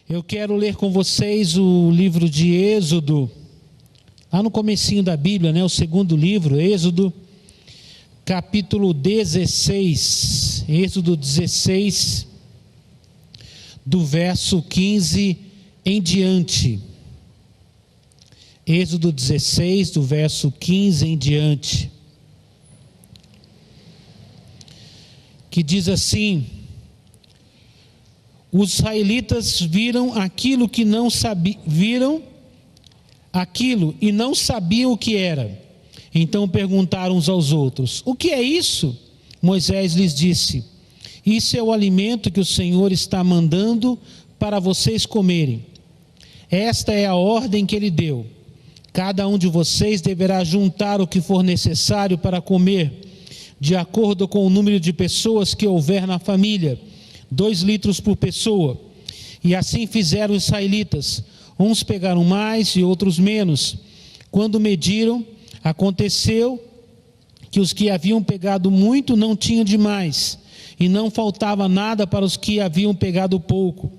Eu quero ler com vocês o livro de Êxodo, lá no comecinho da Bíblia, né? O segundo livro, Êxodo, capítulo 16, Êxodo 16, do verso 15 em diante. Êxodo 16, do verso 15 em diante, que diz assim: os israelitas viram aquilo que não sabiam, viram aquilo e não sabiam o que era. Então perguntaram uns aos outros: o que é isso? Moisés lhes disse: isso é o alimento que o Senhor está mandando para vocês comerem. Esta é a ordem que ele deu: cada um de vocês deverá juntar o que for necessário para comer, de acordo com o número de pessoas que houver na família, 2 litros por pessoa. E assim fizeram os israelitas. Uns pegaram mais e outros menos. Quando mediram, aconteceu que os que haviam pegado muito não tinham demais, e não faltava nada para os que haviam pegado pouco.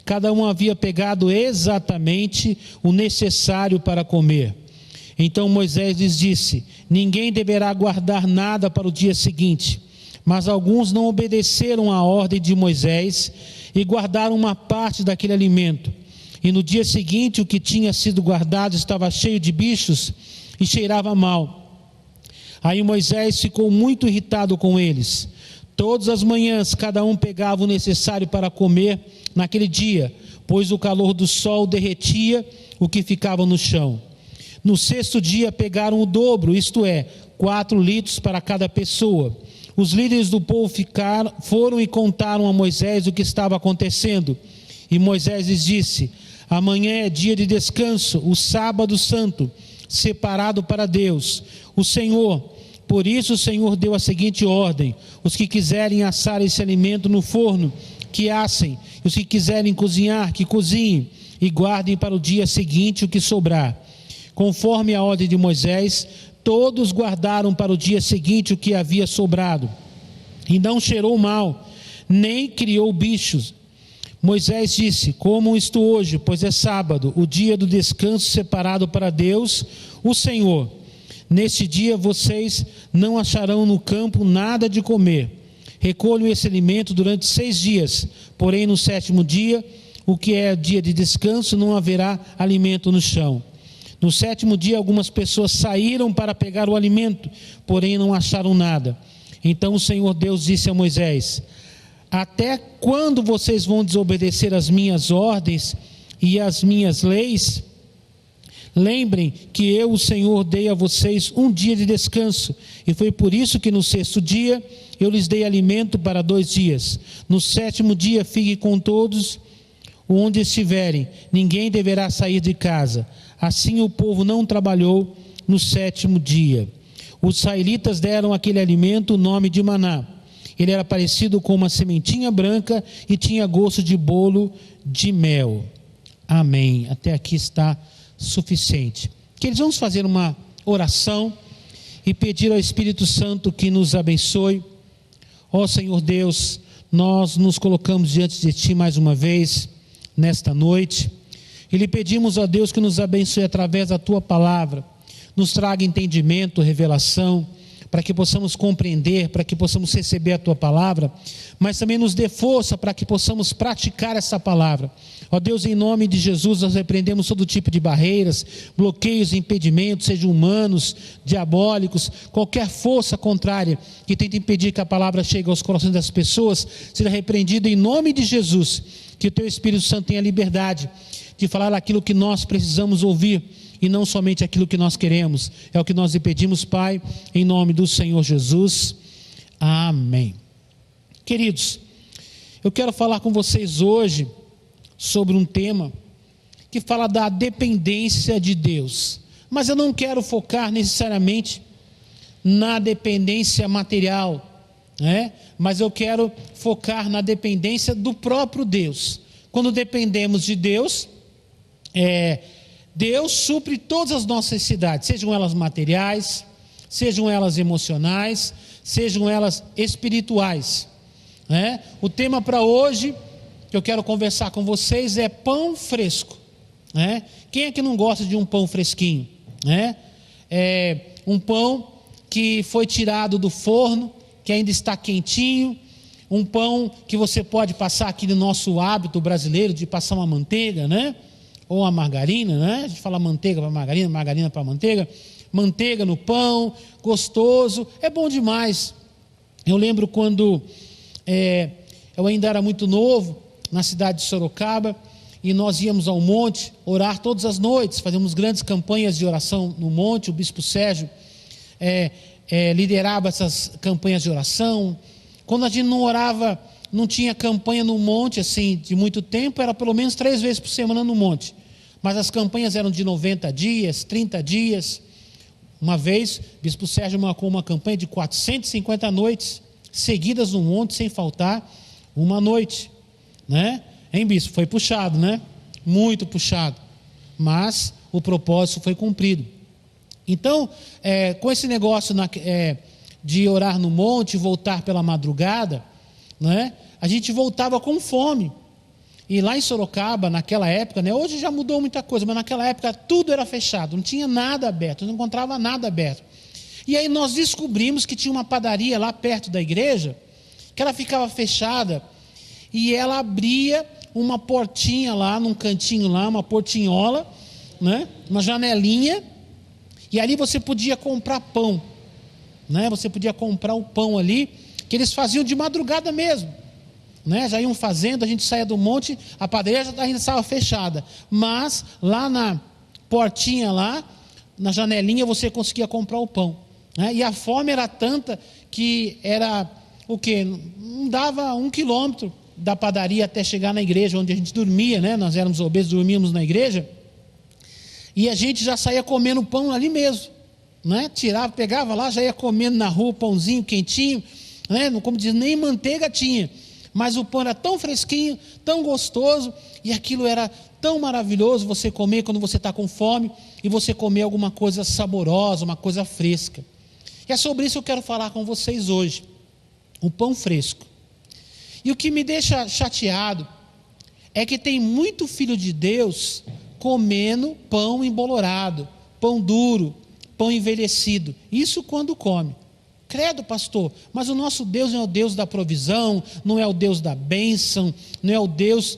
Cada um havia pegado exatamente o necessário para comer. Então Moisés lhes disse: ninguém deverá guardar nada para o dia seguinte. Mas alguns não obedeceram à ordem de Moisés e guardaram uma parte daquele alimento. E no dia seguinte o que tinha sido guardado estava cheio de bichos e cheirava mal. Aí Moisés ficou muito irritado com eles. Todas as manhãs cada um pegava o necessário para comer naquele dia, pois o calor do sol derretia o que ficava no chão. No 6º dia pegaram o dobro, isto é, 4 litros para cada pessoa. Os líderes do povo foram e contaram a Moisés o que estava acontecendo. E Moisés lhes disse: amanhã é dia de descanso, o sábado santo, separado para Deus, o Senhor. Por isso o Senhor deu a seguinte ordem: os que quiserem assar esse alimento no forno, que assem; e os que quiserem cozinhar, que cozinhem, e guardem para o dia seguinte o que sobrar. Conforme a ordem de Moisés, todos guardaram para o dia seguinte o que havia sobrado, e não cheirou mal, nem criou bichos. Moisés disse: comam isto hoje, pois é sábado, o dia do descanso separado para Deus, o Senhor. Neste dia vocês não acharão no campo nada de comer. Recolham esse alimento durante 6 dias, porém no 7º dia, o que é dia de descanso, não haverá alimento no chão. No 7º dia algumas pessoas saíram para pegar o alimento, porém não acharam nada. Então o Senhor Deus disse a Moisés: até quando vocês vão desobedecer as minhas ordens e as minhas leis? Lembrem que eu, o Senhor, dei a vocês um dia de descanso, e foi por isso que no 6º dia eu lhes dei alimento para 2 dias. No 7º dia fiquem com todos onde estiverem, ninguém deverá sair de casa. Assim o povo não trabalhou no 7º dia. Os israelitas deram àquele alimento o nome de maná. Ele era parecido com uma sementinha branca e tinha gosto de bolo de mel. Amém. Até aqui está suficiente. Queridos, vamos fazer uma oração e pedir ao Espírito Santo que nos abençoe. Ó Senhor Deus, nós nos colocamos diante de Ti mais uma vez nesta noite. E lhe pedimos a Deus que nos abençoe através da Tua palavra, nos traga entendimento, revelação, para que possamos compreender, para que possamos receber a Tua palavra, mas também nos dê força para que possamos praticar essa palavra. Ó Deus, em nome de Jesus, nós repreendemos todo tipo de barreiras, bloqueios, impedimentos, sejam humanos, diabólicos, qualquer força contrária que tente impedir que a palavra chegue aos corações das pessoas, seja repreendida em nome de Jesus. Que o Teu Espírito Santo tenha liberdade de falar aquilo que nós precisamos ouvir e não somente aquilo que nós queremos. É o que nós lhe pedimos, Pai, em nome do Senhor Jesus. Amém. Queridos, eu quero falar com vocês hoje sobre um tema que fala da dependência de Deus, mas eu não quero focar necessariamente na dependência material, né? Mas eu quero focar na dependência do próprio Deus. Quando dependemos de Deus, Deus supre todas as nossas necessidades, sejam elas materiais, sejam elas emocionais, sejam elas espirituais, né? O tema para hoje que eu quero conversar com vocês é pão fresco, né? Quem é que não gosta de um pão fresquinho, né? Um pão que foi tirado do forno, que ainda está quentinho, um pão que você pode passar aqui no nosso hábito brasileiro de passar uma manteiga, né? Ou a margarina, né? A gente fala manteiga para margarina, margarina para manteiga, manteiga no pão, gostoso, é bom demais. Eu lembro quando eu ainda era muito novo, na cidade de Sorocaba, e nós íamos ao monte orar todas as noites, fazíamos grandes campanhas de oração no monte. O bispo Sérgio liderava essas campanhas de oração. Quando a gente não orava, não tinha campanha no monte assim de muito tempo, era pelo menos 3 vezes por semana no monte, mas as campanhas eram de 90 dias, 30 dias. Uma vez, o bispo Sérgio marcou uma campanha de 450 noites seguidas no monte, sem faltar uma noite, né? Hein, bispo? Foi puxado, né? Muito puxado, mas o propósito foi cumprido. Então, com esse negócio de orar no monte e voltar pela madrugada, né? A gente voltava com fome. E lá em Sorocaba, naquela época, né? Hoje já mudou muita coisa, mas naquela época tudo era fechado, não tinha nada aberto, não encontrava nada aberto. E aí nós descobrimos que tinha uma padaria lá perto da igreja, que ela ficava fechada, e ela abria uma portinha lá, num cantinho lá, uma portinhola, né? Uma janelinha, e ali você podia comprar pão, né? Você podia comprar o pão ali, que eles faziam de madrugada mesmo, né? Já iam fazendo, a gente saía do monte, a padaria já ainda estava fechada, mas lá na portinha lá, na janelinha, você conseguia comprar o pão, né? E a fome era tanta que era o quê? Não dava 1 quilômetro da padaria até chegar na igreja onde a gente dormia, né? Nós éramos obesos, dormíamos na igreja, e a gente já saía comendo pão ali mesmo, né? Tirava, pegava lá, já ia comendo na rua, pãozinho quentinho, né? Como diz, nem manteiga tinha, mas o pão era tão fresquinho, tão gostoso, e aquilo era tão maravilhoso você comer quando você está com fome, e você comer alguma coisa saborosa, uma coisa fresca. E é sobre isso que eu quero falar com vocês hoje, o pão fresco. E o que me deixa chateado é que tem muito filho de Deus comendo pão embolorado, pão duro, pão envelhecido, isso quando come. Credo, pastor, mas o nosso Deus não é o Deus da provisão, não é o Deus da bênção, não é o Deus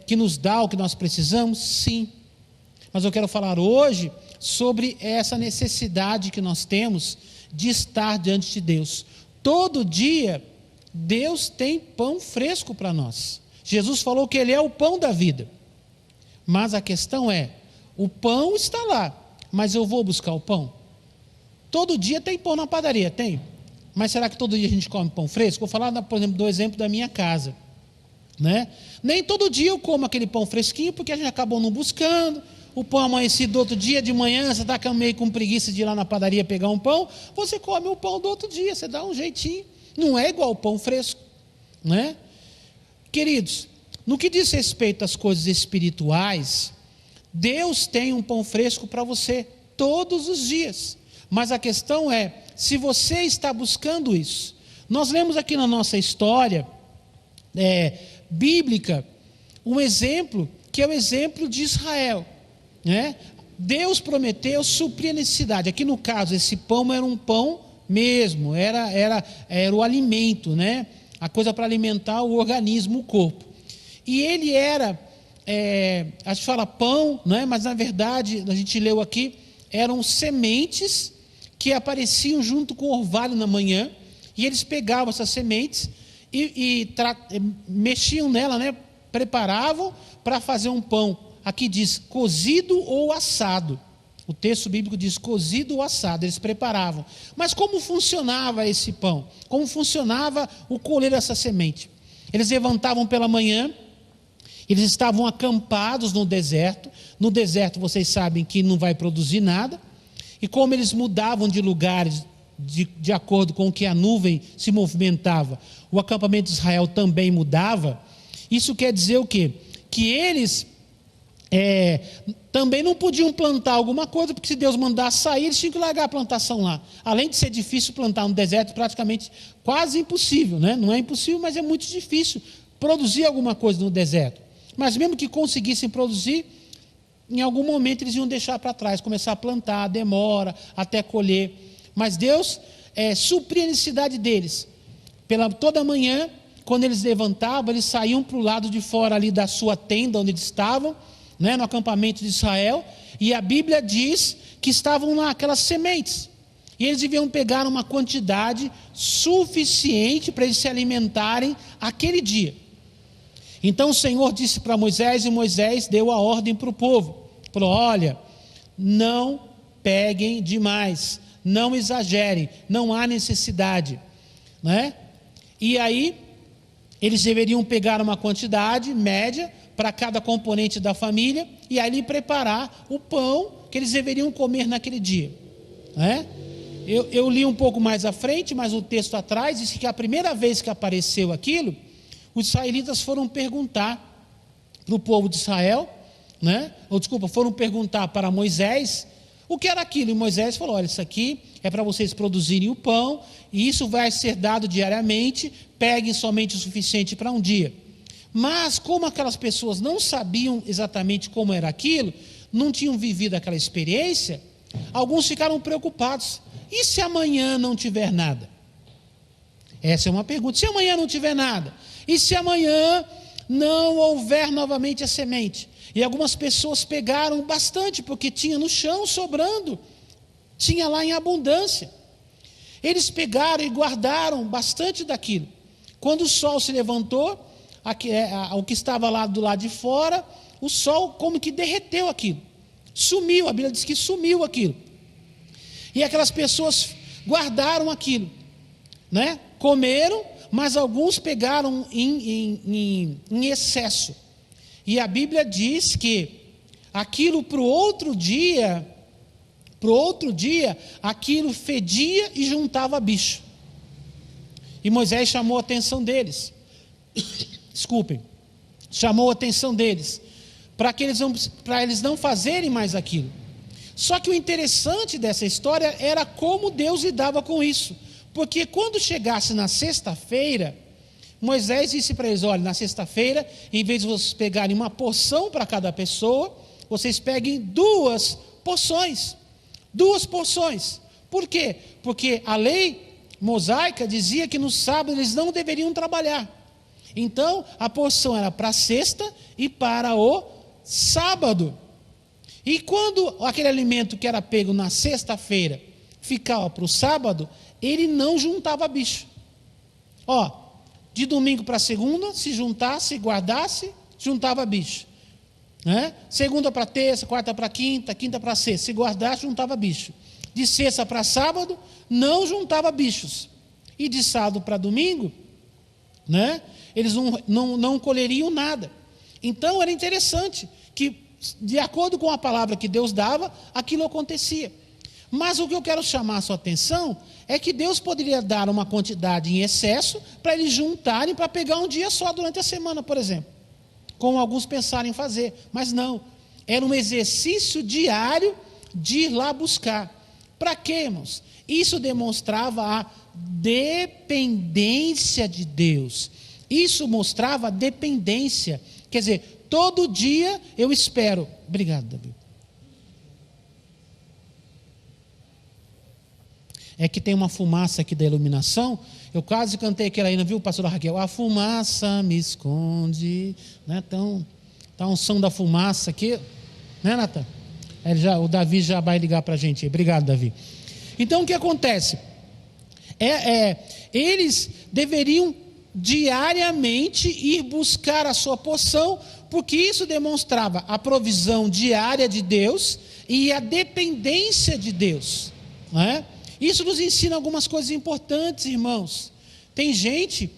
que nos dá o que nós precisamos? Sim, mas eu quero falar hoje sobre essa necessidade que nós temos de estar diante de Deus. Todo dia, Deus tem pão fresco para nós. Jesus falou que Ele é o pão da vida, mas a questão é, o pão está lá, mas eu vou buscar o pão? Todo dia tem pão na padaria, tem? Mas será que todo dia a gente come pão fresco? Vou falar, por exemplo, do exemplo da minha casa, né? Nem todo dia eu como aquele pão fresquinho, porque a gente acabou não buscando. O pão amanhecido do outro dia de manhã, você está meio com preguiça de ir lá na padaria pegar um pão, você come o pão do outro dia, você dá um jeitinho. Não é igual o pão fresco, né? Queridos, no que diz respeito às coisas espirituais, Deus tem um pão fresco para você todos os dias. Mas a questão é, se você está buscando isso. Nós lemos aqui na nossa história bíblica, um exemplo, que é o exemplo de Israel, né? Deus prometeu suprir a necessidade. Aqui no caso, esse pão era um pão mesmo, era o alimento, né? A coisa para alimentar o organismo, o corpo. E ele era, a gente fala pão, né? Mas na verdade, a gente leu aqui, eram sementes que apareciam junto com o orvalho na manhã, e eles pegavam essas sementes e mexiam nela, né? Preparavam para fazer um pão. Aqui diz cozido ou assado. O texto bíblico diz cozido ou assado, eles preparavam. Mas como funcionava esse pão? Como funcionava o colher dessa semente? Eles levantavam pela manhã, eles estavam acampados no deserto. No deserto vocês sabem que não vai produzir nada. E como eles mudavam de lugares de acordo com o que a nuvem se movimentava, o acampamento de Israel também mudava. Isso quer dizer o quê? Que eles também não podiam plantar alguma coisa, porque se Deus mandasse sair, eles tinham que largar a plantação lá. Além de ser difícil plantar no deserto, praticamente quase impossível, né? Não é impossível, mas é muito difícil produzir alguma coisa no deserto. Mas mesmo que conseguissem produzir, em algum momento eles iam deixar para trás, começar a plantar, demora até colher. Mas Deus supria a necessidade deles. Toda manhã, quando eles levantavam, eles saíam para o lado de fora ali da sua tenda, onde eles estavam, né, no acampamento de Israel, e a Bíblia diz que estavam lá aquelas sementes. E eles deviam pegar uma quantidade suficiente para eles se alimentarem aquele dia. Então o Senhor disse para Moisés, e Moisés deu a ordem para o povo. Falou, olha, não peguem demais, não exagerem, não há necessidade. Né? E aí, eles deveriam pegar uma quantidade média para cada componente da família, e ali preparar o pão que eles deveriam comer naquele dia. Né? Eu li um pouco mais à frente, mas o texto atrás diz que a primeira vez que apareceu aquilo, os israelitas foram perguntar para o povo de Israel, né? Foram perguntar para Moisés o que era aquilo. E Moisés falou, olha, isso aqui é para vocês produzirem o pão, e isso vai ser dado diariamente, peguem somente o suficiente para um dia. Mas como aquelas pessoas não sabiam exatamente como era aquilo, não tinham vivido aquela experiência, alguns ficaram preocupados. E se amanhã não tiver nada? Essa é uma pergunta. Se amanhã não tiver nada? E se amanhã não houver novamente a semente? E algumas pessoas pegaram bastante, porque tinha no chão sobrando, tinha lá em abundância. Eles pegaram e guardaram bastante daquilo. Quando o sol se levantou, o que estava lá do lado de fora, o sol como que derreteu aquilo. Sumiu, a Bíblia diz que sumiu aquilo. E aquelas pessoas guardaram aquilo, né? Comeram, mas alguns pegaram em excesso. E a Bíblia diz que aquilo para o outro dia, aquilo fedia e juntava bicho. E Moisés chamou a atenção deles. Desculpem. Chamou a atenção deles. Para eles não fazerem mais aquilo. Só que o interessante dessa história era como Deus lidava com isso. Porque quando chegasse na sexta-feira, Moisés disse para eles, olha, na sexta-feira, em vez de vocês pegarem uma porção para cada pessoa, vocês peguem 2 porções. 2 porções. Por quê? Porque a lei mosaica dizia que no sábado eles não deveriam trabalhar. Então, a porção era para a sexta e para o sábado. E quando aquele alimento que era pego na sexta-feira ficava para o sábado, ele não juntava bicho. De domingo para segunda, se juntasse, guardasse, juntava bicho. Né? Segunda para terça, quarta para quinta, quinta para sexta, se guardasse, juntava bicho. De sexta para sábado, não juntava bichos. E de sábado para domingo, né? Eles não colheriam nada. Então era interessante que, de acordo com a palavra que Deus dava, aquilo acontecia. Mas o que eu quero chamar a sua atenção é que Deus poderia dar uma quantidade em excesso para eles juntarem para pegar um dia só durante a semana, por exemplo. Como alguns pensaram em fazer. Mas não. Era um exercício diário de ir lá buscar. Para quê, irmãos? Isso demonstrava a dependência de Deus. Isso mostrava a dependência. Quer dizer, todo dia eu espero. Obrigado, Davi. É que tem uma fumaça aqui da iluminação. Eu quase cantei aquela aí, não viu, pastor Raquel? A fumaça me esconde. Né? Então, tá um som da fumaça aqui. Né, Natan? O Davi já vai ligar para a gente. Obrigado, Davi. Então, o que acontece? Eles deveriam diariamente ir buscar a sua porção, porque isso demonstrava a provisão diária de Deus e a dependência de Deus. Não é? Isso nos ensina algumas coisas importantes, irmãos. Tem gente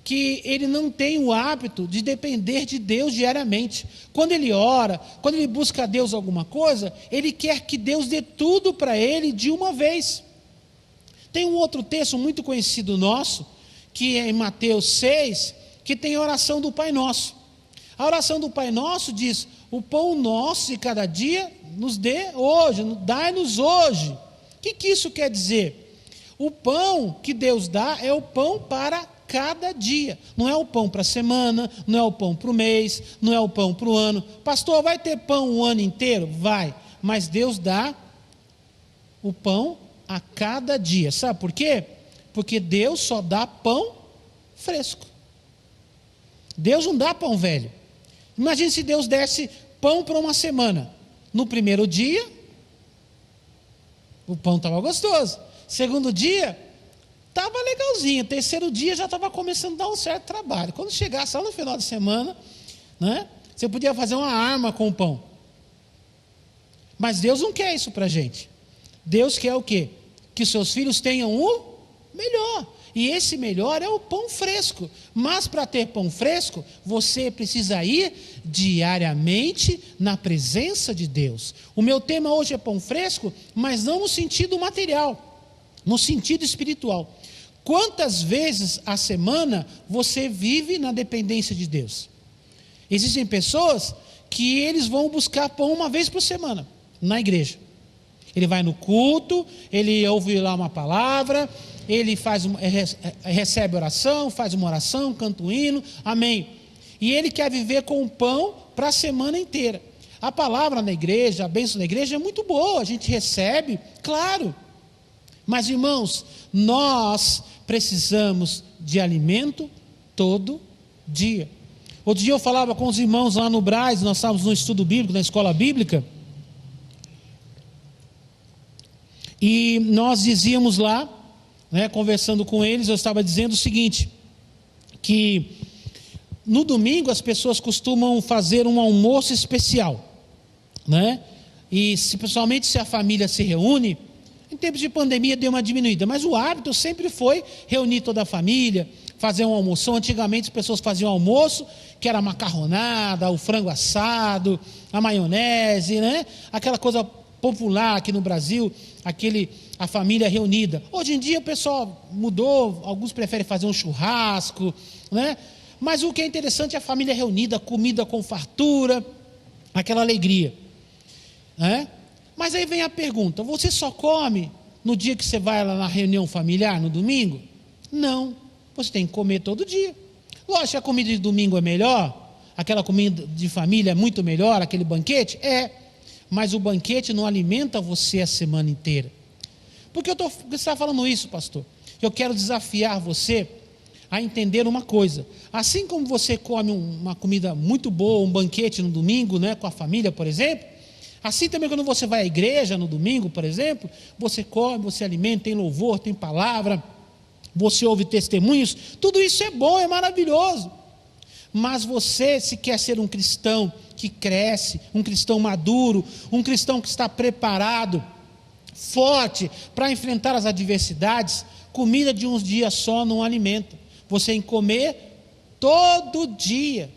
que ele não tem o hábito de depender de Deus diariamente. Quando ele ora, quando ele busca a Deus alguma coisa, ele quer que Deus dê tudo para ele de uma vez. Tem um outro texto muito conhecido nosso, que é em Mateus 6, que tem a oração do Pai Nosso. A oração do Pai Nosso diz: o pão nosso de cada dia nos dê hoje, dai-nos hoje. O que isso quer dizer? O pão que Deus dá é o pão para cada dia. Não é o pão para a semana, não é o pão para o mês, não é o pão para o ano. Pastor, vai ter pão o ano inteiro? Vai. Mas Deus dá o pão a cada dia. Sabe por quê? Porque Deus só dá pão fresco. Deus não dá pão velho. Imagine se Deus desse pão para uma semana. No primeiro dia, o pão estava gostoso. Segundo dia, estava legalzinho. Terceiro dia já estava começando a dar um certo trabalho. Quando chegasse lá no final de semana, né, você podia fazer uma arma com o pão. Mas Deus não quer isso para a gente. Deus quer o quê? Que seus filhos tenham o melhor. E esse melhor é o pão fresco. Mas para ter pão fresco, você precisa ir diariamente na presença de Deus. O meu tema hoje é pão fresco, mas não no sentido material, no sentido espiritual. Quantas vezes a semana você vive na dependência de Deus? Existem pessoas que eles vão buscar pão uma vez por semana na igreja. Ele vai no culto, ele ouve lá uma palavra, ele recebe oração, faz uma oração, canta um hino, amém. E ele quer viver com o pão para a semana inteira. A palavra na igreja, a bênção na igreja é muito boa, a gente recebe, claro. Mas irmãos, nós precisamos de alimento todo dia. Outro dia eu falava com os irmãos lá no Brás, nós estávamos no estudo bíblico, na escola bíblica, e nós dizíamos lá, né, conversando com eles, eu estava dizendo o seguinte, que no domingo as pessoas costumam fazer um almoço especial, né? E principalmente se a família se reúne. Em tempos de pandemia deu uma diminuída, mas o hábito sempre foi reunir toda a família, fazer um almoço. Antigamente as pessoas faziam almoço, que era a macarronada, o frango assado, a maionese, né? Aquela coisa popular aqui no Brasil, a família reunida. Hoje em dia o pessoal mudou, alguns preferem fazer um churrasco, né? Mas o que é interessante é a família reunida, comida com fartura, aquela alegria, né? Mas aí vem a pergunta, você só come no dia que você vai lá na reunião familiar, no domingo? Não, você tem que comer todo dia. Lógico, a comida de domingo é melhor, aquela comida de família é muito melhor, aquele banquete, mas o banquete não alimenta você a semana inteira. Por que você está falando isso, pastor? Eu quero desafiar você a entender uma coisa. Assim como você come uma comida muito boa, um banquete no domingo, né, com a família, por exemplo, assim também quando você vai à igreja no domingo, por exemplo, você come, você alimenta, tem louvor, tem palavra, você ouve testemunhos, tudo isso é bom, é maravilhoso. Mas você, se quer ser um cristão que cresce, um cristão maduro, um cristão que está preparado, forte para enfrentar as adversidades, comida de uns dias só não alimenta. Você tem que comer todo dia.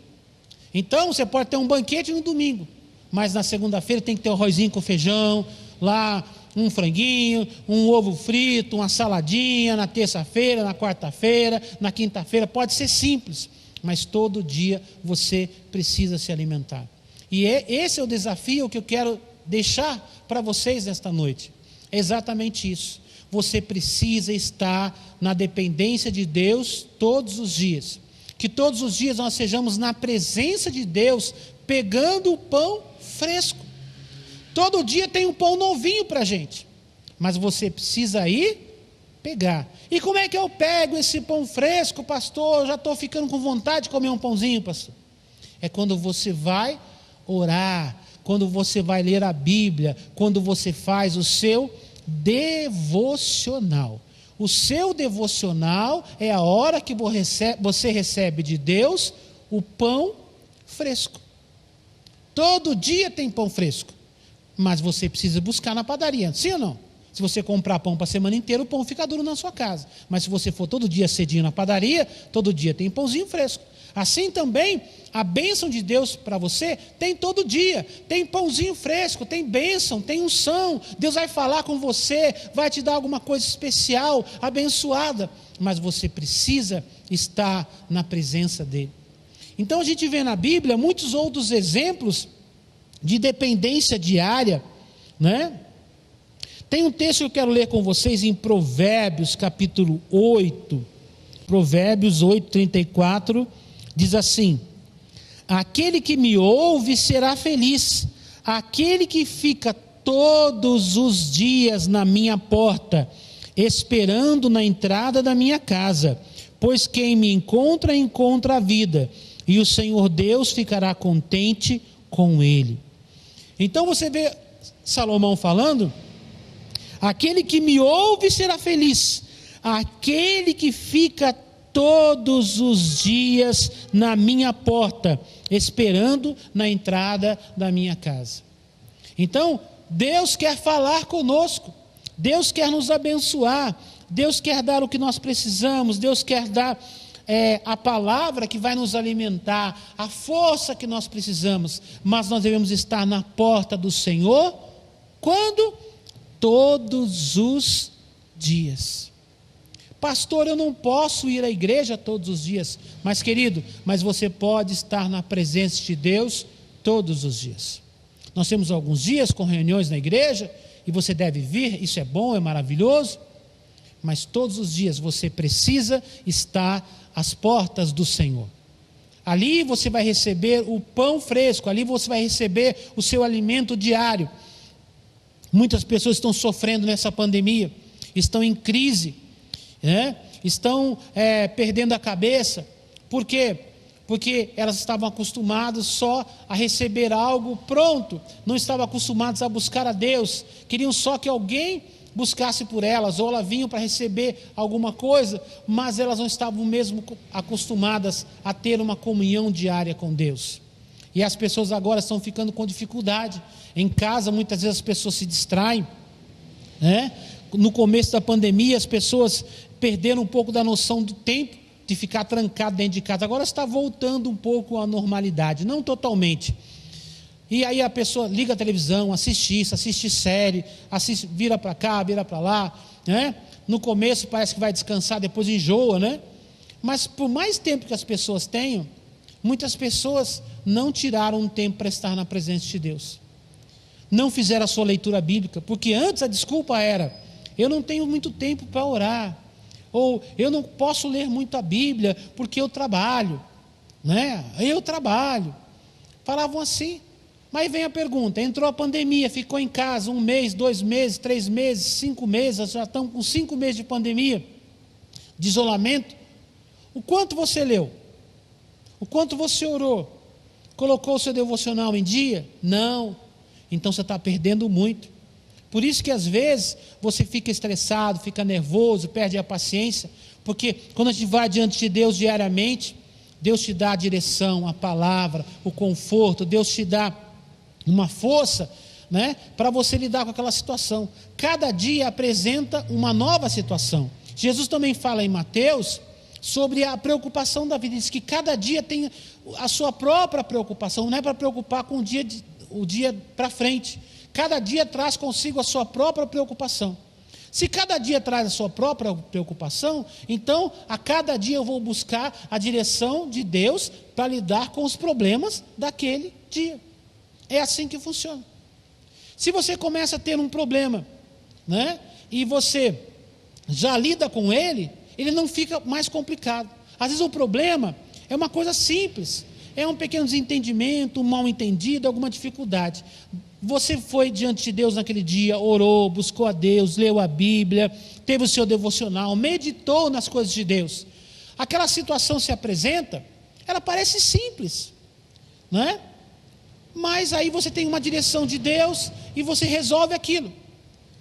Então você pode ter um banquete no domingo, mas na segunda-feira tem que ter um arrozinho com feijão, lá um franguinho, um ovo frito, uma saladinha, na terça-feira, na quarta-feira, na quinta-feira, pode ser simples, mas todo dia você precisa se alimentar. E esse é o desafio que eu quero deixar para vocês nesta noite. É exatamente isso. Você precisa estar na dependência de Deus todos os dias. Que todos os dias nós sejamos na presença de Deus, pegando o pão fresco. Todo dia tem um pão novinho para a gente, mas você precisa ir pegar. E como é que eu pego esse pão fresco, pastor? Eu já estou ficando com vontade de comer um pãozinho, pastor. É quando você vai orar, quando você vai ler a Bíblia, quando você faz o seu devocional. O seu devocional é a hora que você recebe de Deus o pão fresco. Todo dia tem pão fresco, mas você precisa buscar na padaria, sim ou não? Se você comprar pão para a semana inteira, o pão fica duro na sua casa. Mas se você for todo dia cedinho na padaria, todo dia tem pãozinho fresco. Assim também, a bênção de Deus para você tem todo dia. Tem pãozinho fresco, tem bênção, tem unção. Deus vai falar com você, vai te dar alguma coisa especial, abençoada. Mas você precisa estar na presença dEle. Então a gente vê na Bíblia muitos outros exemplos de dependência diária, né? Tem um texto que eu quero ler com vocês em Provérbios capítulo 8, Provérbios 8:34 diz assim: aquele que me ouve será feliz, aquele que fica todos os dias na minha porta, esperando na entrada da minha casa, pois quem me encontra, encontra a vida, e o Senhor Deus ficará contente com ele. Então você vê Salomão falando: aquele que me ouve será feliz, aquele que fica todos os dias na minha porta, esperando na entrada da minha casa. Então, Deus quer falar conosco, Deus quer nos abençoar, Deus quer dar o que nós precisamos, Deus quer dar a palavra que vai nos alimentar, a força que nós precisamos, mas nós devemos estar na porta do Senhor, quando? Todos os dias. Pastor, eu não posso ir à igreja todos os dias, mas querido, mas você pode estar na presença de Deus todos os dias. Nós temos alguns dias com reuniões na igreja, e você deve vir, isso é bom, é maravilhoso, mas todos os dias você precisa estar às portas do Senhor. Ali você vai receber o pão fresco, ali você vai receber o seu alimento diário. Muitas pessoas estão sofrendo nessa pandemia, estão em crise, estão perdendo a cabeça. Por quê? Porque elas estavam acostumadas só a receber algo pronto, não estavam acostumadas a buscar a Deus, queriam só que alguém buscasse por elas, ou elas vinham para receber alguma coisa, mas elas não estavam mesmo acostumadas a ter uma comunhão diária com Deus. E as pessoas agora estão ficando com dificuldade. Em casa, muitas vezes as pessoas se distraem, No começo da pandemia, as pessoas perderam um pouco da noção do tempo, de ficar trancado dentro de casa. Agora está voltando um pouco à normalidade, não totalmente. E aí a pessoa liga a televisão, assiste isso, assiste série, vira para cá, vira para lá, No começo parece que vai descansar, depois enjoa, Mas por mais tempo que as pessoas tenham, muitas pessoas não tiraram um tempo para estar na presença de Deus. Não fizeram a sua leitura bíblica, porque antes a desculpa era: eu não tenho muito tempo para orar, ou eu não posso ler muito a Bíblia, porque eu trabalho, Eu trabalho. Falavam assim. Mas vem a pergunta: entrou a pandemia, ficou em casa 1 mês, 2 meses, 3 meses, 5 meses, já estão com 5 meses de pandemia, de isolamento. O quanto você leu? O quanto você orou? Colocou o seu devocional em dia? Não. Então você está perdendo muito. Por isso que às vezes você fica estressado, fica nervoso, perde a paciência, porque quando a gente vai diante de Deus diariamente, Deus te dá a direção, a palavra, o conforto, Deus te dá uma força, para você lidar com aquela situação. Cada dia apresenta uma nova situação. Jesus também fala em Mateus sobre a preocupação da vida. Diz que cada dia tem a sua própria preocupação, não é para preocupar com o dia para frente. Cada dia traz consigo a sua própria preocupação. Se cada dia traz a sua própria preocupação, então a cada dia eu vou buscar a direção de Deus para lidar com os problemas daquele dia. É assim que funciona. Se você começa a ter um problema, e você já lida com ele, ele não fica mais complicado. Às vezes o problema é uma coisa simples, é um pequeno desentendimento, um mal entendido, alguma dificuldade. Você foi diante de Deus naquele dia, orou, buscou a Deus, leu a Bíblia, teve o seu devocional, meditou nas coisas de Deus. Aquela situação se apresenta, ela parece simples, Mas aí você tem uma direção de Deus e você resolve aquilo.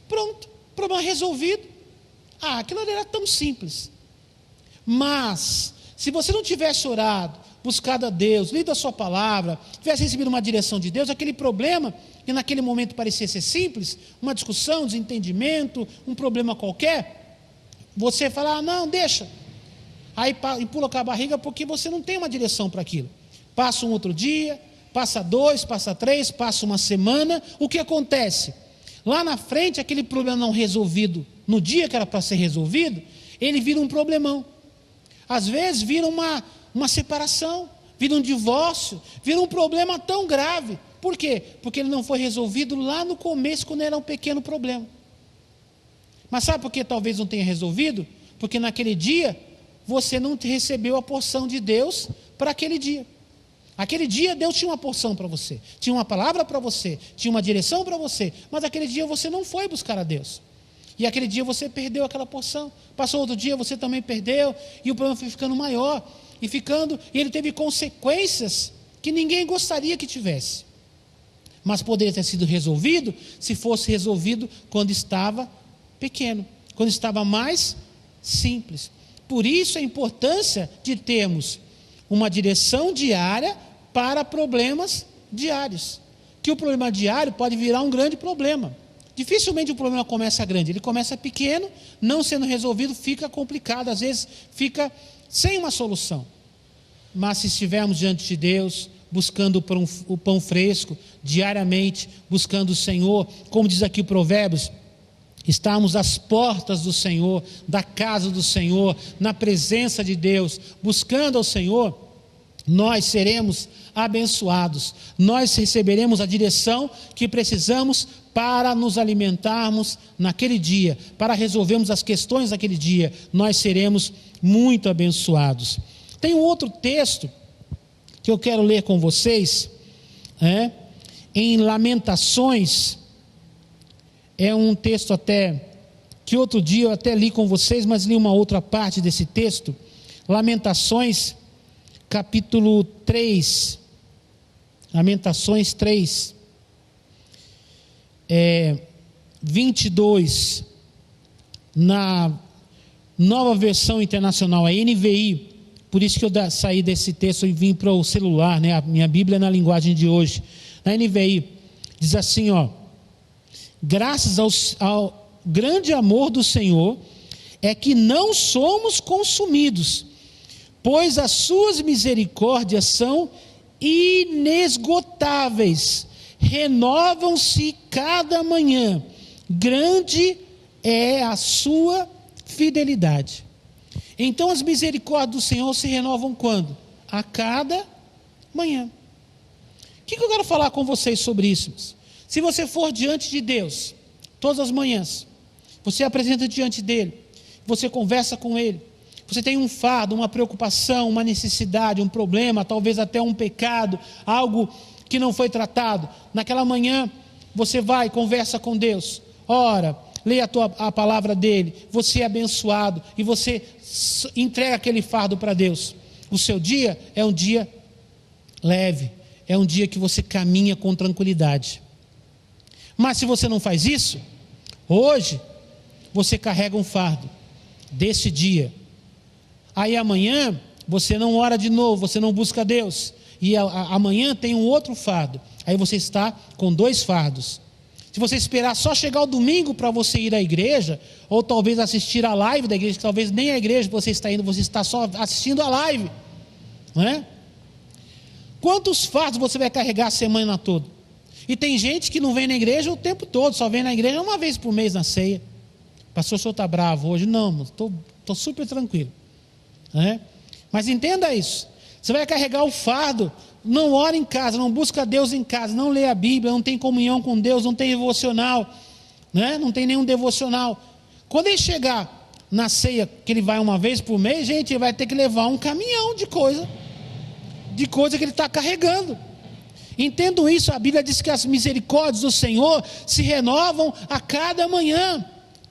Pronto, problema resolvido. Aquilo ali era tão simples. Mas, se você não tivesse orado, buscado a Deus, lido a sua palavra, tivesse recebido uma direção de Deus, aquele problema, que naquele momento parecia ser simples, uma discussão, um desentendimento, um problema qualquer, você fala: não, deixa. Aí pula com a barriga, porque você não tem uma direção para aquilo. Passa um outro dia, passa 2, passa 3, passa uma semana. O que acontece? Lá na frente, aquele problema não resolvido, no dia que era para ser resolvido, ele vira um problemão. Às vezes vira uma separação, vira um divórcio, vira um problema tão grave. Por quê? Porque ele não foi resolvido lá no começo, quando era um pequeno problema. Mas sabe por que talvez não tenha resolvido? Porque naquele dia você não recebeu a porção de Deus para aquele dia. Aquele dia Deus tinha uma porção para você, tinha uma palavra para você, tinha uma direção para você, mas aquele dia você não foi buscar a Deus. E aquele dia você perdeu aquela porção. Passou outro dia, você também perdeu, e o problema foi ficando maior, e ele teve consequências que ninguém gostaria que tivesse. Mas poderia ter sido resolvido se fosse resolvido quando estava pequeno, quando estava mais simples. Por isso a importância de termos uma direção diária para problemas diários. Que o problema diário pode virar um grande problema. Dificilmente o problema começa grande, ele começa pequeno, não sendo resolvido, fica complicado, às vezes fica sem uma solução. Mas se estivermos diante de Deus, buscando o pão fresco, diariamente, buscando o Senhor, como diz aqui o Provérbios, estarmos às portas do Senhor, da casa do Senhor, na presença de Deus, buscando ao Senhor, nós seremos abençoados, nós receberemos a direção que precisamos para nos alimentarmos naquele dia, para resolvermos as questões daquele dia, nós seremos muito abençoados. Tem um outro texto que eu quero ler com vocês, em Lamentações, é um texto até, que outro dia eu até li com vocês, mas li uma outra parte desse texto, Lamentações, capítulo 3, Lamentações 3, 22, na Nova Versão Internacional, a NVI, por isso que eu saí desse texto e vim para o celular, a minha Bíblia na linguagem de hoje, na NVI, diz assim, graças ao grande amor do Senhor, é que não somos consumidos, pois as suas misericórdias são inesgotáveis, renovam-se cada manhã, grande é a sua fidelidade. Então as misericórdias do Senhor se renovam quando? A cada manhã. O que eu quero falar com vocês sobre isso? Se você for diante de Deus, todas as manhãs, você apresenta diante dEle, você conversa com Ele, você tem um fardo, uma preocupação, uma necessidade, um problema, talvez até um pecado, algo que não foi tratado, naquela manhã você vai, conversa com Deus, ora, lê a palavra dEle, você é abençoado e você entrega aquele fardo para Deus. O seu dia é um dia leve, é um dia que você caminha com tranquilidade. Mas se você não faz isso, hoje você carrega um fardo desse dia. Aí amanhã você não ora de novo, você não busca Deus. E amanhã tem um outro fardo. Aí você está com 2 fardos. Se você esperar só chegar o domingo para você ir à igreja, ou talvez assistir a live da igreja, que talvez nem a igreja você está indo, você está só assistindo a live, não é? Quantos fardos você vai carregar a semana toda? E tem gente que não vem na igreja o tempo todo, só vem na igreja uma vez por mês na ceia. Pastor, o senhor está bravo hoje? Não, estou super tranquilo, não é? Mas entenda isso, você vai carregar o fardo, não ora em casa, não busca Deus em casa, não lê a Bíblia, não tem comunhão com Deus, não tem devocional, né? Não tem nenhum devocional. Quando ele chegar na ceia, que ele vai uma vez por mês, gente, ele vai ter que levar um caminhão de coisa que ele está carregando. Entendo isso, a Bíblia diz que as misericórdias do Senhor se renovam a cada manhã.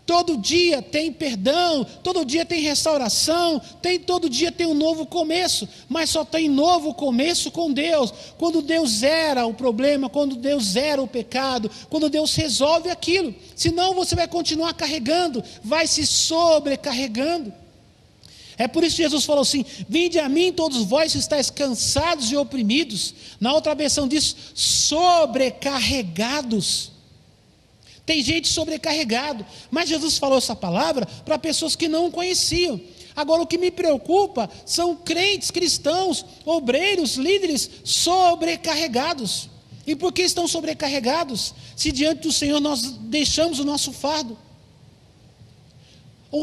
Todo dia tem perdão, todo dia tem restauração, todo dia tem um novo começo, mas só tem novo começo com Deus, quando Deus zera o problema, quando Deus zera o pecado, quando Deus resolve aquilo, senão você vai continuar carregando, vai se sobrecarregando. É por isso que Jesus falou assim, vinde a mim todos vós que estáis cansados e oprimidos, na outra versão diz, sobrecarregados. Tem gente sobrecarregado, mas Jesus falou essa palavra para pessoas que não o conheciam. Agora o que me preocupa são crentes, cristãos, obreiros, líderes sobrecarregados. E por que estão sobrecarregados? Se diante do Senhor nós deixamos o nosso fardo.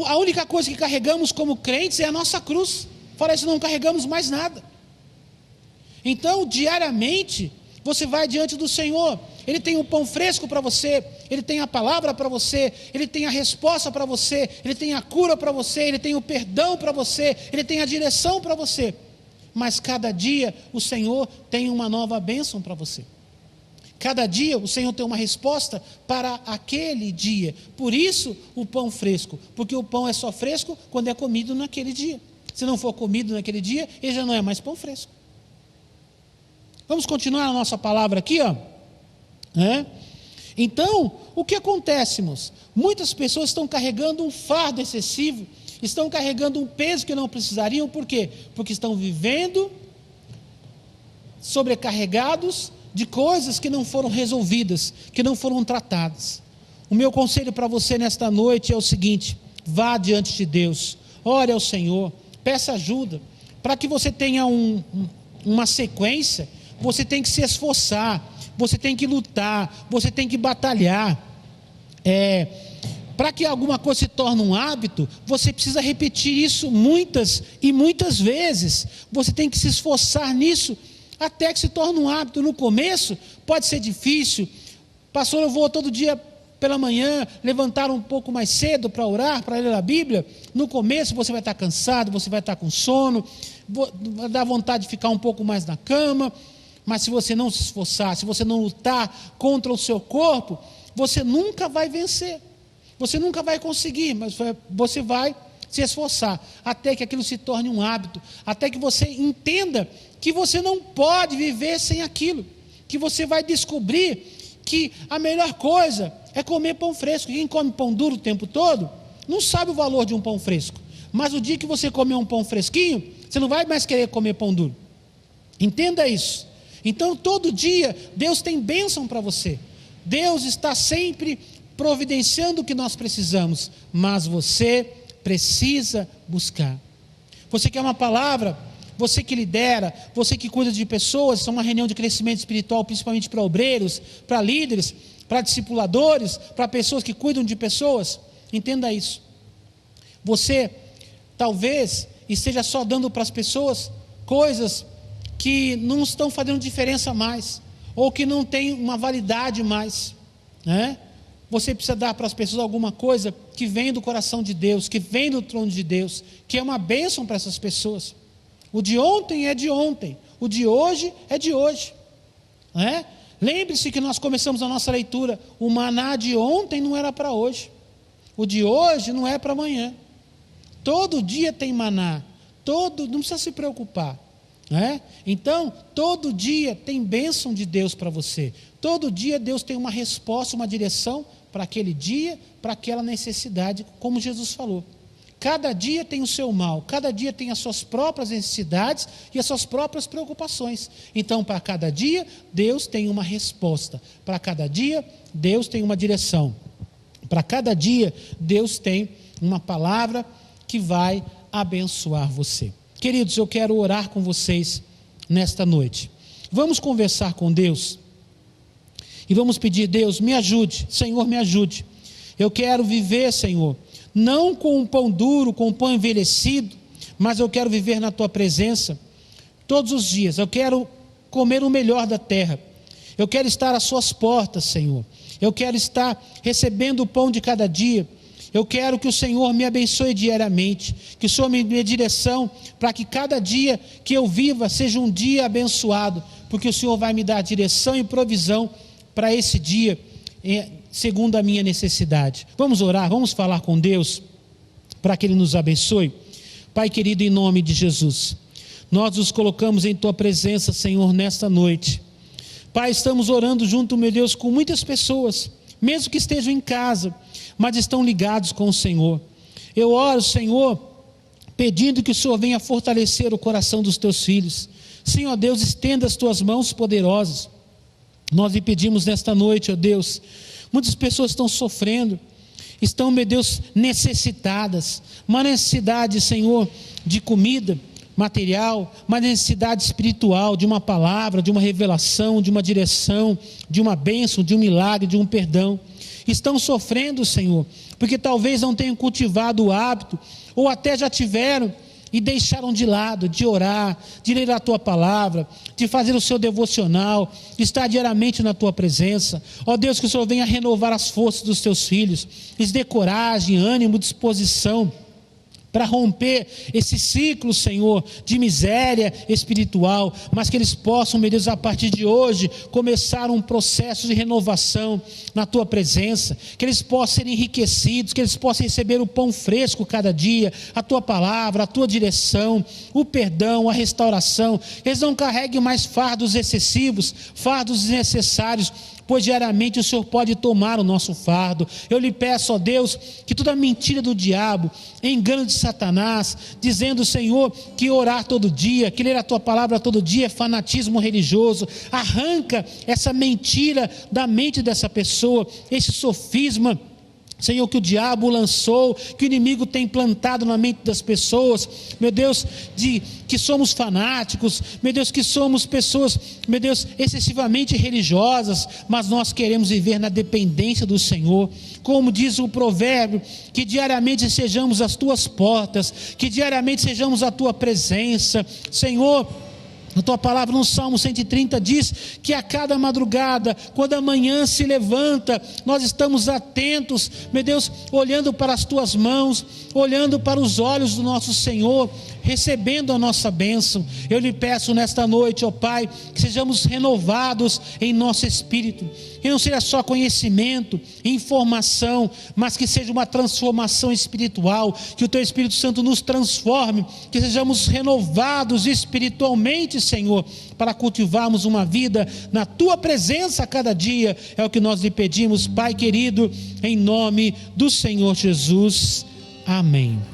A única coisa que carregamos como crentes é a nossa cruz. Fora isso, não carregamos mais nada. Então, diariamente, Você vai diante do Senhor, Ele tem o pão fresco para você, Ele tem a palavra para você, Ele tem a resposta para você, Ele tem a cura para você, Ele tem o perdão para você, Ele tem a direção para você. Mas cada dia o Senhor tem uma nova bênção para você. Cada dia o Senhor tem uma resposta para aquele dia. Por isso o pão fresco, porque o pão é só fresco quando é comido naquele dia. Se não for comido naquele dia, ele já não é mais pão fresco. Vamos continuar a nossa palavra aqui, ó. Então, o que acontece, irmãos? Muitas pessoas estão carregando um fardo excessivo, estão carregando um peso que não precisariam. Por quê? Porque estão vivendo sobrecarregados de coisas que não foram resolvidas, que não foram tratadas. O meu conselho para você nesta noite é o seguinte: vá diante de Deus, ore ao Senhor, peça ajuda. Para que você tenha uma sequência, você tem que se esforçar, você tem que lutar, você tem que batalhar. Para que alguma coisa se torne um hábito, você precisa repetir isso muitas e muitas vezes. Você tem que se esforçar nisso até que se torne um hábito. No começo pode ser difícil. Pastor, eu vou todo dia pela manhã levantar um pouco mais cedo para orar, para ler a Bíblia. No começo você vai estar cansado, você vai estar com sono, vai dar vontade de ficar um pouco mais na cama. Mas se você não se esforçar, se você não lutar contra o seu corpo, você nunca vai vencer. Você nunca vai conseguir, mas você vai se esforçar até que aquilo se torne um hábito, até que você entenda que você não pode viver sem aquilo, que você vai descobrir que a melhor coisa é comer pão fresco. Quem come pão duro o tempo todo não sabe o valor de um pão fresco, mas o dia que você comer um pão fresquinho, você não vai mais querer comer pão duro. Entenda isso. Então todo dia Deus tem bênção para você, Deus está sempre providenciando o que nós precisamos, mas você precisa buscar. Você quer uma palavra? Você que lidera, você que cuida de pessoas, isso é uma reunião de crescimento espiritual, principalmente para obreiros, para líderes, para discipuladores, para pessoas que cuidam de pessoas. Entenda isso. Você talvez esteja só dando para as pessoas coisas que não estão fazendo diferença mais, ou que não tem uma validade mais, né? Você precisa dar para as pessoas alguma coisa que vem do coração de Deus, que vem do trono de Deus, que é uma bênção para essas pessoas. O de ontem é de ontem, o de hoje é de hoje, né? Lembre-se que nós começamos a nossa leitura, o maná de ontem não era para hoje, o de hoje não é para amanhã. Todo dia tem maná, não precisa se preocupar, né? Então, todo dia tem bênção de Deus para você, todo dia Deus tem uma resposta, uma direção para aquele dia, para aquela necessidade, como Jesus falou. Cada dia tem o seu mal, cada dia tem as suas próprias necessidades e as suas próprias preocupações. Então, para cada dia, Deus tem uma resposta. Para cada dia, Deus tem uma direção. Para cada dia, Deus tem uma palavra que vai abençoar você. Queridos, eu quero orar com vocês nesta noite. Vamos conversar com Deus e vamos pedir: Deus, me ajude, Senhor, me ajude. Eu quero viver, Senhor, não com um pão duro, com um pão envelhecido, mas eu quero viver na Tua presença todos os dias. Eu quero comer o melhor da terra. Eu quero estar às Suas portas, Senhor. Eu quero estar recebendo o pão de cada dia. Eu quero que o Senhor me abençoe diariamente, que o Senhor me dê direção para que cada dia que eu viva seja um dia abençoado, porque o Senhor vai me dar direção e provisão para esse dia, segundo a minha necessidade. Vamos orar, vamos falar com Deus para que Ele nos abençoe. Pai querido, em nome de Jesus, nós nos colocamos em Tua presença, Senhor, nesta noite. Pai, estamos orando junto, meu Deus, com muitas pessoas, mesmo que estejam em casa, mas estão ligados com o Senhor. Eu oro, Senhor, pedindo que o Senhor venha fortalecer o coração dos Teus filhos. Senhor Deus, estenda as Tuas mãos poderosas. Nós lhe pedimos nesta noite, ó Deus, muitas pessoas estão sofrendo, estão, meu Deus, necessitadas, uma necessidade, Senhor, de comida material, uma necessidade espiritual, de uma palavra, de uma revelação, de uma direção, de uma bênção, de um milagre, de um perdão. Estão sofrendo, Senhor, porque talvez não tenham cultivado o hábito, ou até já tiveram, e deixaram de lado de orar, de ler a Tua palavra, de fazer o seu devocional, de estar diariamente na Tua presença. Ó Deus, que o Senhor venha renovar as forças dos Teus filhos, lhes dê coragem, ânimo, disposição, para romper esse ciclo, Senhor, de miséria espiritual, mas que eles possam, meu Deus, a partir de hoje, começar um processo de renovação na Tua presença, que eles possam ser enriquecidos, que eles possam receber o pão fresco cada dia, a Tua palavra, a Tua direção, o perdão, a restauração, que eles não carreguem mais fardos excessivos, fardos desnecessários, pois diariamente o Senhor pode tomar o nosso fardo. Eu lhe peço, ó Deus, que toda mentira do diabo, engano de Satanás, dizendo, Senhor, que orar todo dia, que ler a Tua palavra todo dia é fanatismo religioso, arranca essa mentira da mente dessa pessoa, esse sofisma, Senhor, que o diabo lançou, que o inimigo tem plantado na mente das pessoas, meu Deus, que somos fanáticos, meu Deus, que somos pessoas, meu Deus, excessivamente religiosas, mas nós queremos viver na dependência do Senhor, como diz o provérbio, que diariamente sejamos as Tuas portas, que diariamente sejamos a Tua presença, Senhor. A Tua palavra no Salmo 130 diz que a cada madrugada, quando a manhã se levanta, nós estamos atentos, meu Deus, olhando para as Tuas mãos, olhando para os olhos do nosso Senhor, recebendo a nossa bênção. Eu lhe peço nesta noite, ó Pai, que sejamos renovados em nosso espírito, que não seja só conhecimento, informação, mas que seja uma transformação espiritual, que o Teu Espírito Santo nos transforme, que sejamos renovados espiritualmente, Senhor, para cultivarmos uma vida na Tua presença a cada dia. É o que nós lhe pedimos, Pai querido, em nome do Senhor Jesus. Amém.